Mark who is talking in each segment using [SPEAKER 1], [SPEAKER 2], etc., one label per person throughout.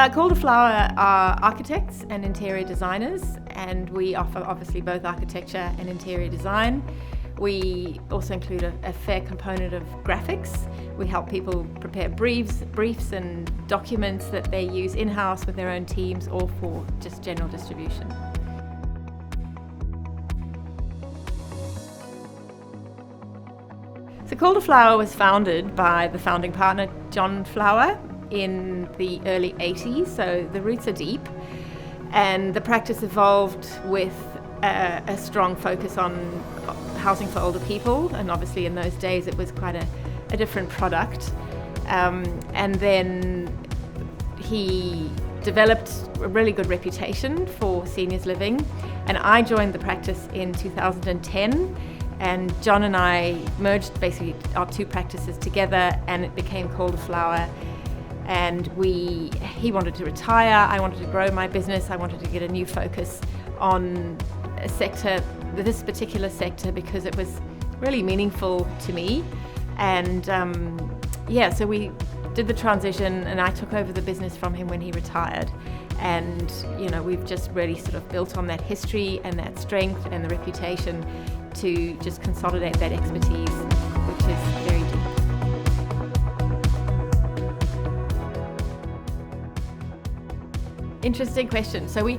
[SPEAKER 1] Calderflower are architects and interior designers, and we offer obviously both architecture and interior design. We also include a fair component of graphics. We help people prepare briefs and documents that they use in-house with their own teams or for just general distribution. So Calderflower was founded by the founding partner, John Flower, in the early 80s, so the roots are deep. And the practice evolved with a strong focus on housing for older people, and obviously in those days it was quite a different product. And then he developed a really good reputation for seniors living, and I joined the practice in 2010, and John and I merged basically our two practices together, and it became Calderflower. And he wanted to retire, I wanted to grow my business, I wanted to get a new focus on a sector, this particular sector, because it was really meaningful to me. And so we did the transition, and I took over the business from him when he retired. And we've just really sort of built on that history and that strength and the reputation to just consolidate that expertise, which is very deep. Interesting question. So we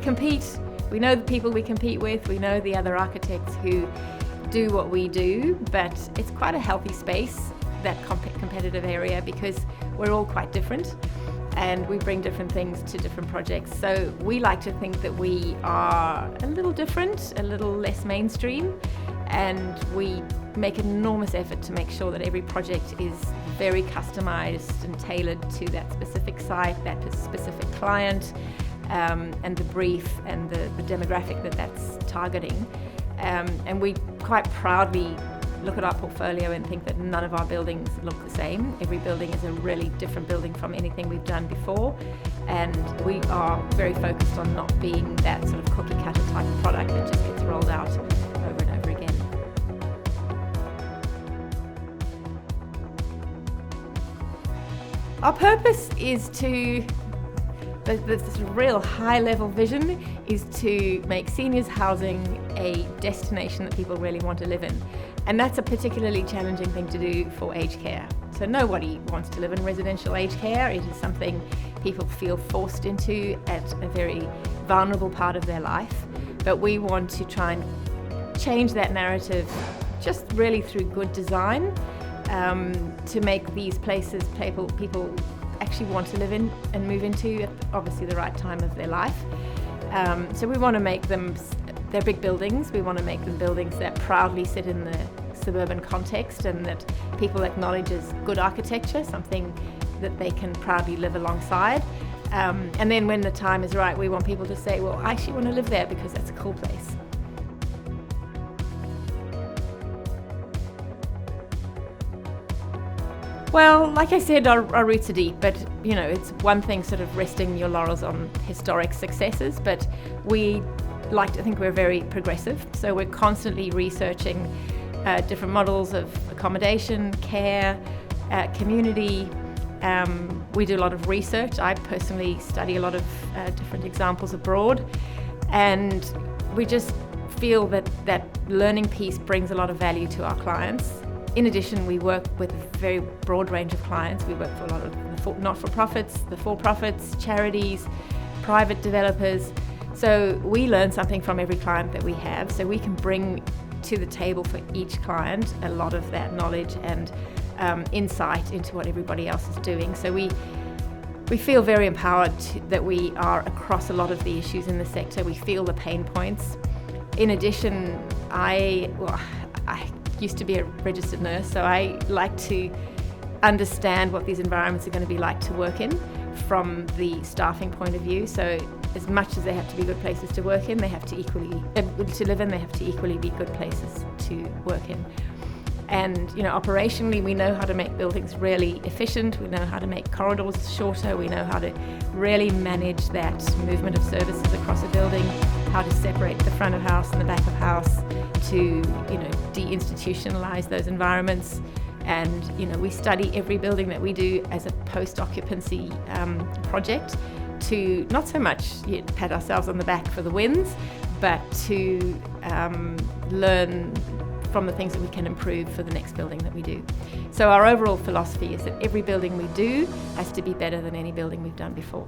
[SPEAKER 1] know the people we compete with, we know the other architects who do what we do, but it's quite a healthy space, that competitive area, because we're all quite different and we bring different things to different projects. So we like to think that we are a little different, a little less mainstream, and we make an enormous effort to make sure that every project is very customized and tailored to that specific site, that specific client, and the brief and the demographic that's targeting. And we quite proudly look at our portfolio and think that none of our buildings look the same. Every building is a really different building from anything we've done before, and we are very focused on not being that sort of cookie cutter type of product that just gets rolled out over and over again. Our purpose is to, this real high-level vision is to make seniors housing a destination that people really want to live in. And that's a particularly challenging thing to do for aged care. So nobody wants to live in residential aged care. It is something people feel forced into at a very vulnerable part of their life. But we want to try and change that narrative just really through good design, to make these places people actually want to live in and move into at obviously the right time of their life. So we want to make them, they're big buildings, we want to make them buildings that proudly sit in the suburban context and that people acknowledge as good architecture, something that they can proudly live alongside. And then when the time is right, we want people to say, well, I actually want to live there because that's a cool place. Well, like I said, our roots are deep, but it's one thing sort of resting your laurels on historic successes, but we like to think we're very progressive. So we're constantly researching different models of accommodation, care, community. We do a lot of research. I personally study a lot of different examples abroad, and we just feel that learning piece brings a lot of value to our clients. In addition, we work with a very broad range of clients. We work for a lot of the not-for-profits, the for-profits, charities, private developers. So we learn something from every client that we have, so we can bring to the table for each client a lot of that knowledge and insight into what everybody else is doing. So we feel very empowered that we are across a lot of the issues in the sector. We feel the pain points. In addition, I used to be a registered nurse, so I like to understand what these environments are going to be like to work in from the staffing point of view. So as much as they have to be good places to work in, they have to equally to live in, they have to equally be good places to work in. And operationally, we know how to make buildings really efficient. We know how to make corridors shorter. We know how to really manage that movement of services across a building, how to separate the front of house and the back of house, to deinstitutionalize those environments. And we study every building that we do as a post-occupancy project, to not so much pat ourselves on the back for the wins, but to learn from the things that we can improve for the next building that we do. So our overall philosophy is that every building we do has to be better than any building we've done before.